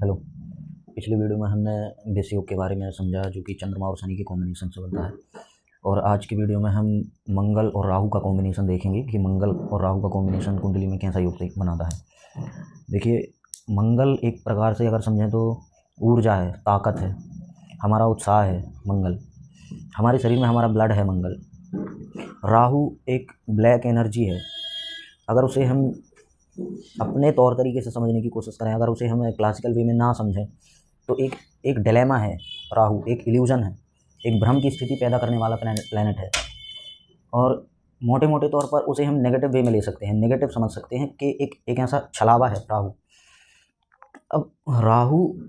Hello. पिछली video में हमने बेसिक योग के बारे में समझा जो कि चंद्रमा और शनि के कॉम्बिनेशन से बनता है। और आज की वीडियो में हम मंगल और राहु का कॉम्बिनेशन देखेंगे कि मंगल और राहु का कॉम्बिनेशन कुंडली में कैसा योग बनाता है। देखिए, मंगल एक प्रकार से अगर समझें तो ऊर्जा है, ताकत है, हमारा उत्साह है। मंगल हमारे शरीर में हमारा ब्लड है। मंगल राहु एक ब्लैक एनर्जी है। अगर उसे हम अपने तौर तरीके से समझने की कोशिश करें, अगर उसे हम क्लासिकल वे में ना समझें तो एक डिलेमा है। राहु एक इल्यूजन है, एक भ्रम की स्थिति पैदा करने वाला प्लैनेट है। और मोटे मोटे तौर पर उसे हम नेगेटिव वे में ले सकते हैं, नेगेटिव समझ सकते हैं कि एक ऐसा छलावा है राहु। अब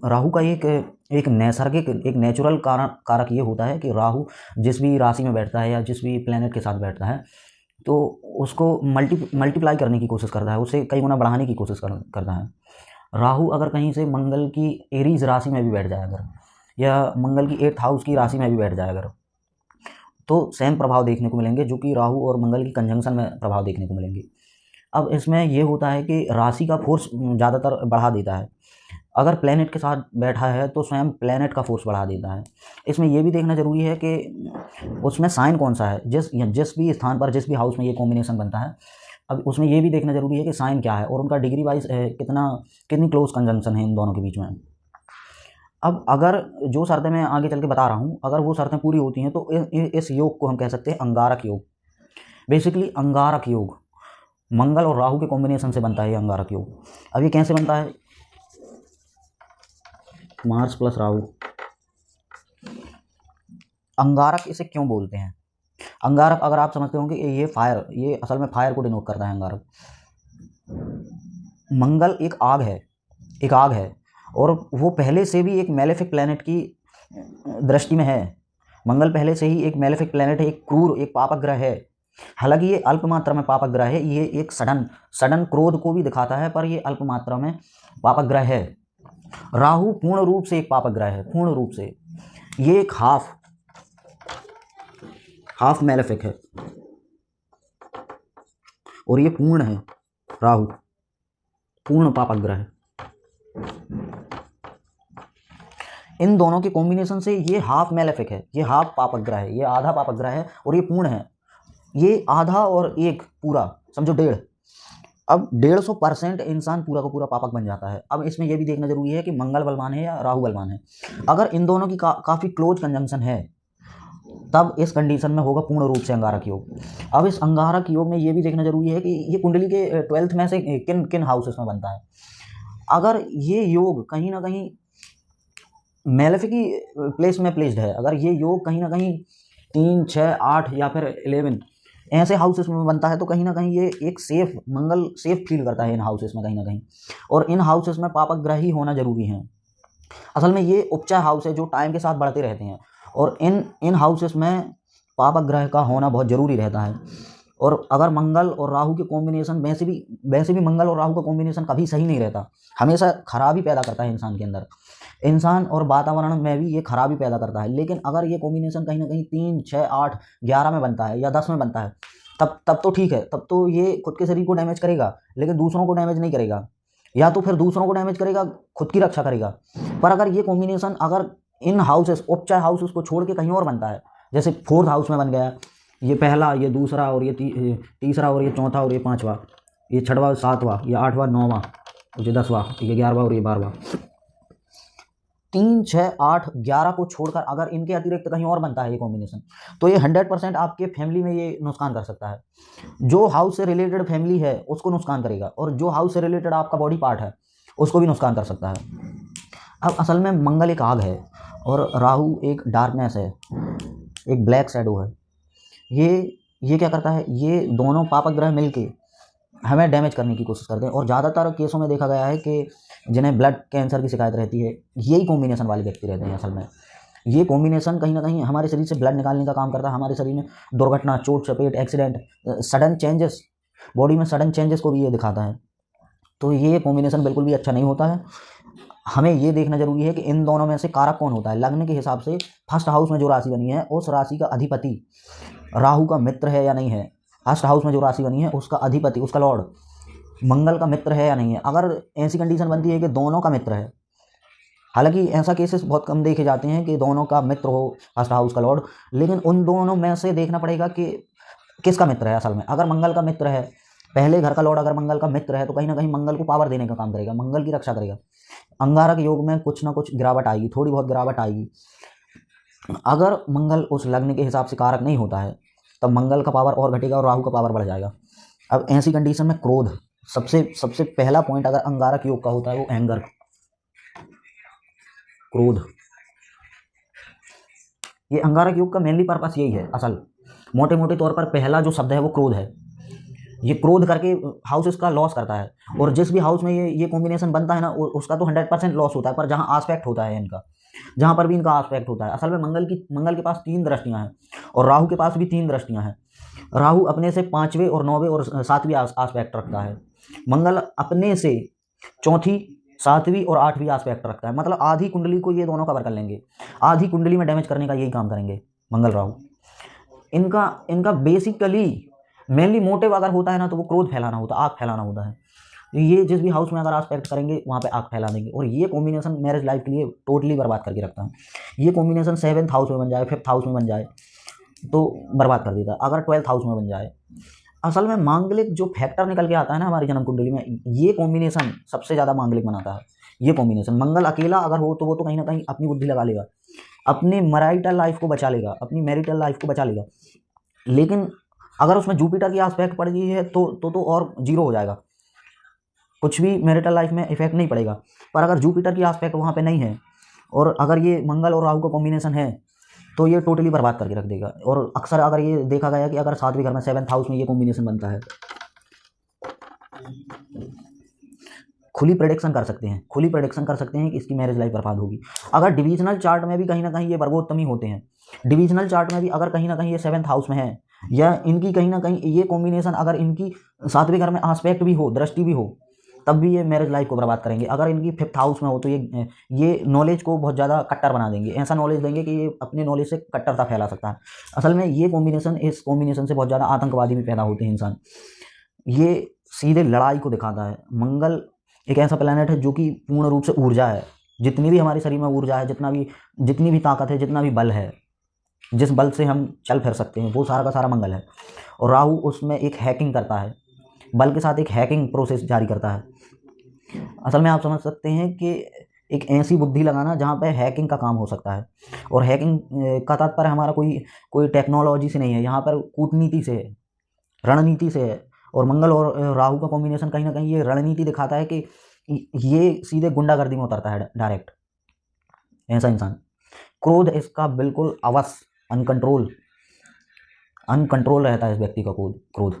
राहु का एक नैसर्गिक, एक नेचुरल कारक ये होता है कि राहु जिस भी राशि में बैठता है या जिस भी प्लैनेट के साथ बैठता है तो उसको मल्टीप्लाई करने की कोशिश करता है, उसे कई गुना बढ़ाने की कोशिश करता है। राहु अगर कहीं से मंगल की एरीज राशि में भी बैठ जाए अगर, या मंगल की 8th हाउस की राशि में भी बैठ जाए अगर, तो सेम प्रभाव देखने को मिलेंगे जो कि राहु और मंगल की कंजंक्शन में प्रभाव देखने को मिलेंगे। अब इसमें यह होता है कि राशि का फोर्स ज़्यादातर बढ़ा देता है। अगर प्लेनेट के साथ बैठा है तो स्वयं प्लेनेट का फोर्स बढ़ा देता है। इसमें यह भी देखना जरूरी है कि उसमें साइन कौन सा है, जिस भी स्थान पर, जिस भी हाउस में ये कॉम्बिनेशन बनता है। अब उसमें यह भी देखना जरूरी है कि साइन क्या है और उनका डिग्री वाइज कितनी क्लोज कंजंक्शन है इन दोनों के बीच में। अब अगर जो शर्तें मैं आगे चल के बता रहा हूँ, अगर वो शर्तें पूरी होती हैं तो इस योग को हम कह सकते हैं अंगारक योग। बेसिकली अंगारक योग मंगल और राहु के कॉम्बिनेशन से बनता है। ये अंगारक योग अब ये कैसे बनता है? Mars plus Rahu. अंगारक इसे क्यों बोलते हैं? अंगारक अगर आप समझते होंगे ये फायर, ये असल में फायर को डिनोट करता है अंगारक। मंगल एक आग है और वो पहले से भी एक मैलेफिक प्लैनेट की दृष्टि में है। मंगल पहले से ही एक मैलेफिक प्लैनेट है, एक क्रूर, एक पापक ग्रह है। हालांकि ये अल्प मात्रा में पापक ग्रह है, ये एक सडन क्रोध को भी दिखाता है, पर ये अल्प मात्रा में पापक ग्रह है। राहु पूर्ण रूप से एक पापक ग्रह है, पूर्ण रूप से। ये एक हाफ मैलेफिक है और ये पूर्ण है। राहु पूर्ण पापक ग्रह है। इन दोनों के कॉम्बिनेशन से ये हाफ मैलेफिक है, ये हाफ पापक ग्रह है, ये आधा पापक ग्रह है और ये पूर्ण है। ये आधा और एक पूरा, समझो 1.5। अब 150% इंसान पूरा का पूरा पापक बन जाता है। अब इसमें यह भी देखना जरूरी है कि मंगल बलवान है या राहु बलवान है। अगर इन दोनों की काफ़ी क्लोज कंजंक्शन है तब इस कंडीशन में होगा पूर्ण रूप से अंगारक योग। अब इस अंगारक योग में यह भी देखना जरूरी है कि ये कुंडली के 12th में से किन किन हाउसेस में बनता है। अगर ये योग कहीं ना कहीं मैलेफिक की प्लेस में प्लेस्ड है, अगर ये योग कहीं ना कहीं 3, 6, 8 या फिर 11 ऐसे हाउसेस में बनता है तो कहीं ना कहीं ये एक मंगल सेफ फील करता है इन हाउसेस में कहीं ना कहीं। और इन हाउसेस में पापक ग्रह ही होना जरूरी है। असल में ये उपचार हाउस है जो टाइम के साथ बढ़ते रहते हैं और इन हाउसेस में पापक ग्रह का होना बहुत जरूरी रहता है। और अगर मंगल और राहु के कॉम्बिनेशन, वैसे भी मंगल और राहु का कॉम्बिनेशन कभी सही नहीं रहता, हमेशा खराबी पैदा करता है इंसान के अंदर। इंसान और वातावरण में भी ये खराबी पैदा करता है। लेकिन अगर ये कॉम्बिनेशन कहीं ना कहीं 3, 6, 8, 11 में बनता है या 10 में बनता है तब तो ठीक है, तब तो ये खुद के शरीर को डैमेज करेगा लेकिन दूसरों को डैमेज नहीं करेगा, या तो फिर दूसरों को डैमेज करेगा, खुद की रक्षा करेगा। पर अगर ये कॉम्बिनेशन अगर इन हाउसेस, उपचार हाउसेस को छोड़ के कहीं और बनता है, जैसे 4th हाउस में बन गया, ये पहला, ये दूसरा और ये तीसरा और ये चौथा और ये 5वां, ये 6वां, 7वां, ये 8वां, 9वां, ये 10वां, ये 11वां और ये 12वां, 3, 6, 8, 11 को छोड़कर अगर इनके अतिरिक्त कहीं और बनता है ये कॉम्बिनेशन तो ये 100% आपके फैमिली में ये नुकसान कर सकता है। जो हाउस से रिलेटेड फैमिली है उसको नुकसान करेगा और जो हाउस से रिलेटेड आपका बॉडी पार्ट है उसको भी नुकसान कर सकता है। अब असल में मंगल एक आग है और राहु एक डार्कनेस है, एक ब्लैक शैडो है। ये क्या करता है, ये दोनों पापक ग्रह मिलके हमें डैमेज करने की कोशिश करते हैं। और ज़्यादातर केसों में देखा गया है कि जिन्हें ब्लड कैंसर की शिकायत रहती है यही कॉम्बिनेशन वाले व्यक्ति रहते हैं। असल में ये कॉम्बिनेशन कहीं ना कहीं हमारे शरीर से ब्लड निकालने का काम करता है। हमारे शरीर में दुर्घटना, चोट चपेट, एक्सीडेंट, सडन चेंजेस, बॉडी में सडन चेंजेस को भी ये दिखाता है। तो ये कॉम्बिनेशन बिल्कुल भी अच्छा नहीं होता है। हमें ये देखना जरूरी है कि इन दोनों में से कारक कौन होता है। लग्न के हिसाब से 1st हाउस में जो राशि बनी है उस राशि का अधिपति राहु का मित्र है या नहीं है। 1st हाउस में जो राशि बनी है उसका अधिपति, उसका लॉर्ड मंगल का मित्र है या नहीं है। अगर ऐसी कंडीशन बनती है कि दोनों का मित्र है हालांकि ऐसा केसेस बहुत कम देखे जाते हैं कि दोनों का मित्र हो फर्स्ट हाउस का लॉर्ड, लेकिन उन दोनों में से देखना पड़ेगा कि किसका मित्र है असल में। अगर मंगल का मित्र है, पहले घर का लॉर्ड अगर मंगल का मित्र है, तो कहीं ना कहीं मंगल को पावर देने का काम करेगा, मंगल की रक्षा करेगा। अंगारक योग में कुछ ना कुछ गिरावट आएगी, थोड़ी बहुत गिरावट आएगी। अगर मंगल उस लग्न के हिसाब से कारक नहीं होता है, तब मंगल का पावर और घटेगा और राहु का पावर बढ़ जाएगा। अब ऐसी कंडीशन में क्रोध, सबसे सबसे पहला पॉइंट अगर अंगारक योग का होता है वो एंगर, क्रोध। ये अंगारक योग का मेनली पर्पस यही है असल, मोटे मोटे तौर पर पहला जो शब्द है वो क्रोध है। ये क्रोध करके हाउस इसका लॉस करता है, और जिस भी हाउस में ये कॉम्बिनेशन बनता है ना, उसका तो 100% लॉस होता है। पर जहाँ आस्पेक्ट होता है इनका, जहाँ पर भी इनका आस्पेक्ट होता है, असल में मंगल के पास 3 दृष्टियां हैं और राहु के पास भी 3 दृष्टियां हैं। राहु अपने से 5वें और 9वें और 7वीं आस्पेक्ट रखता है, मंगल अपने से 4थी 7वीं और 8वीं आस्पेक्ट रखता है। मतलब आधी कुंडली को ये दोनों कवर कर लेंगे, आधी कुंडली में डैमेज करने का यही काम करेंगे मंगल राहु। इनका बेसिकली मेनली मोटिव अगर होता है ना, तो वो क्रोध फैलाना होता है, आग फैलाना होता है। ये जिस भी हाउस में अगर आस्पेक्ट करेंगे वहाँ पे आग फैला देंगे, और ये कॉम्बिनेशन मैरिज लाइफ के लिए टोटली बर्बाद करके रखता है। ये कॉम्बिनेशन 7th हाउस में बन जाए, 5th हाउस में बन जाए तो बर्बाद कर देता है। अगर 12th हाउस में बन जाए, असल में मांगलिक जो फैक्टर निकल के आता है ना हमारी जन्म कुंडली में, ये कॉम्बिनेशन सबसे ज़्यादा मांगलिक बनाता है। ये कॉम्बिनेशन मंगल अकेला अगर हो तो वो तो कहीं ना कहीं अपनी बुद्धि लगा लेगा, अपनी मैरिटल लाइफ को बचा लेगा, अपनी मैरिटल लाइफ को बचा लेगा। लेकिन अगर उसमें जुपिटर की आस्पेक्ट पड़ गई है तो और जीरो हो जाएगा, कुछ भी मैरिटल लाइफ में इफेक्ट नहीं पड़ेगा। पर अगर जुपिटर की आस्पेक्ट वहाँ पे नहीं है, और अगर ये मंगल और राहु का कॉम्बिनेशन है, तो ये टोटली बर्बाद करके रख देगा। और अक्सर अगर ये देखा गया कि अगर 7वें घर में 7th हाउस में ये कॉम्बिनेशन बनता है, खुली प्रेडिक्शन कर सकते हैं, खुली प्रेडिक्शन कर सकते हैं कि इसकी मैरिज लाइफ बर्बाद होगी। अगर डिविजनल चार्ट में भी कहीं ना कहीं ये वर्गोत्तमी होते हैं, डिविजनल चार्ट में भी अगर कहीं ना कहीं ये 7th हाउस में है, या इनकी कहीं ना कहीं ये कॉम्बिनेशन अगर इनकी 7वें घर में आस्पेक्ट भी हो, दृष्टि भी हो, तब भी ये मैरिज लाइफ को बर्बाद करेंगे। अगर इनकी 5th हाउस में हो तो ये नॉलेज को बहुत ज़्यादा कट्टर बना देंगे, ऐसा नॉलेज देंगे कि ये अपने नॉलेज से कट्टरता फैला सकता है। असल में ये कॉम्बिनेशन, इस कॉम्बिनेशन से बहुत ज़्यादा आतंकवादी भी पैदा होते हैं इंसान। ये सीधे लड़ाई को दिखाता है। मंगल एक ऐसा प्लैनेट है जो कि पूर्ण रूप से ऊर्जा है, जितनी भी हमारे शरीर में ऊर्जा है, जितनी भी ताकत है, जितना भी बल है, जिस बल से हम चल फिर सकते हैं, वो सारा का सारा मंगल है। और राहु उसमें एक हैकिंग करता है, बल के साथ एक हैकिंग प्रोसेस जारी करता है। असल में आप समझ सकते हैं कि एक ऐसी बुद्धि लगाना जहाँ पे हैकिंग का काम हो सकता है। और हैकिंग का तात्पर्य हमारा कोई टेक्नोलॉजी से नहीं है, यहाँ पर कूटनीति से है, रणनीति से है। और मंगल और राहु का कॉम्बिनेशन कहीं ना कहीं ये रणनीति दिखाता है कि ये सीधे गुंडागर्दी में उतरता है डायरेक्ट, ऐसा इंसान। क्रोध इसका बिल्कुल अवश्य अनकंट्रोल रहता है इस व्यक्ति का क्रोध।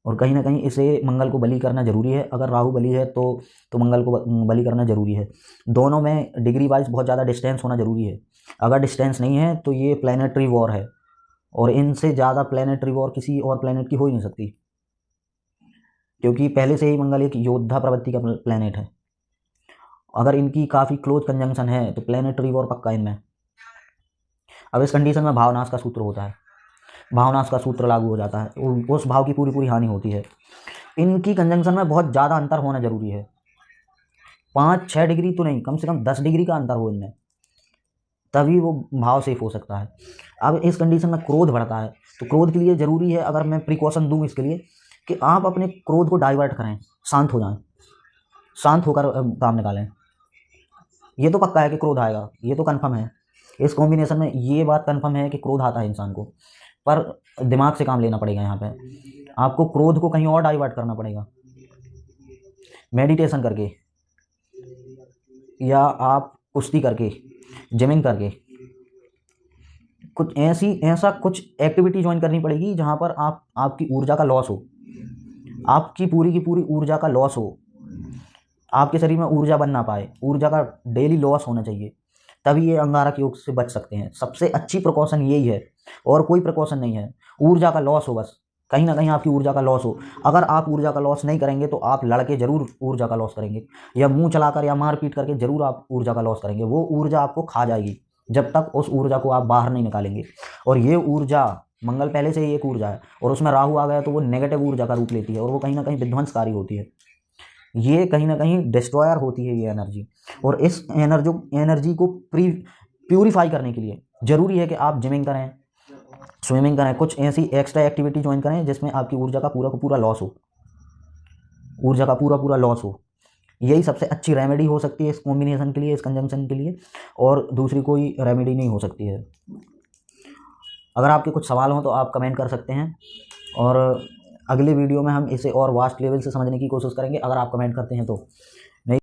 और कहीं ना कहीं इसे मंगल को बलि करना जरूरी है। अगर राहु बलि है तो मंगल को बलि करना जरूरी है। दोनों में डिग्री वाइज बहुत ज़्यादा डिस्टेंस होना जरूरी है। अगर डिस्टेंस नहीं है तो ये प्लैनेटरी वॉर है, और इनसे ज़्यादा प्लैनेटरी वॉर किसी और प्लैनेट की हो ही नहीं सकती, क्योंकि पहले से ही मंगल एक योद्धा प्रवृत्ति का प्लैनेट है। अगर इनकी काफ़ी क्लोज कंजंक्शन है तो प्लैनेटरी वॉर पक्का इनमें। अब इस कंडीशन में भावनाश का सूत्र होता है, भावनाश का सूत्र लागू हो जाता है, उस भाव की पूरी हानि होती है। इनकी कंजंक्शन में बहुत ज़्यादा अंतर होना जरूरी है, 5-6 डिग्री तो नहीं, कम से कम 10 डिग्री का अंतर हो इनमें, तभी वो भाव सेफ हो सकता है। अब इस कंडीशन में क्रोध बढ़ता है, तो क्रोध के लिए ज़रूरी है, अगर मैं प्रिकॉशन दूँ इसके लिए, कि आप अपने क्रोध को डाइवर्ट करें, शांत हो जाएं, शांत होकर काम निकालें। ये तो पक्का है कि क्रोध आएगा, ये तो कन्फर्म है। इस कॉम्बिनेशन में ये बात कन्फर्म है कि क्रोध आता है इंसान को, पर दिमाग से काम लेना पड़ेगा। यहाँ पे आपको क्रोध को कहीं और डाइवर्ट करना पड़ेगा, मेडिटेशन करके, या आप कुश्ती करके, जिमिंग करके, ऐसा कुछ एक्टिविटी ज्वाइन करनी पड़ेगी जहाँ पर आपकी ऊर्जा का लॉस हो, आपकी पूरी की पूरी ऊर्जा का लॉस हो, आपके शरीर में ऊर्जा बन ना पाए, ऊर्जा का डेली लॉस होना चाहिए, तभी ये अंगारक योग से बच सकते हैं। सबसे अच्छी प्रिकॉशन यही है, और कोई प्रिकॉशन नहीं है। ऊर्जा का लॉस हो, बस कहीं ना कहीं आपकी ऊर्जा का लॉस हो। अगर आप ऊर्जा का लॉस नहीं करेंगे तो आप लड़के जरूर ऊर्जा का लॉस करेंगे, या मुंह चलाकर या मारपीट करके जरूर आप ऊर्जा का लॉस करेंगे। वो ऊर्जा आपको खा जाएगी जब तक उस ऊर्जा को आप बाहर नहीं निकालेंगे। और ये ऊर्जा, मंगल पहले से ही एक ऊर्जा है, और उसमें राहु आ गया तो वो नेगेटिव ऊर्जा का रूप लेती है, और वो कहीं ना कहीं विध्वंसकारी होती है। ये कहीं ना कहीं डिस्ट्रॉयर होती है ये एनर्जी। और इस एनर्जी को प्यूरीफाई करने के लिए ज़रूरी है कि आप जिमिंग करें, स्विमिंग करें, कुछ ऐसी एक्स्ट्रा एक्टिविटी ज्वाइन करें जिसमें आपकी ऊर्जा का पूरा लॉस हो, ऊर्जा का पूरा लॉस हो। यही सबसे अच्छी रेमेडी हो सकती है इस कॉम्बिनेशन के लिए, इस कंजंक्शन के लिए, और दूसरी कोई रेमेडी नहीं हो सकती है। अगर आपके कुछ सवाल हों तो आप कमेंट कर सकते हैं, और अगले वीडियो में हम इसे और वास्ट लेवल से समझने की कोशिश करेंगे अगर आप कमेंट करते हैं तो।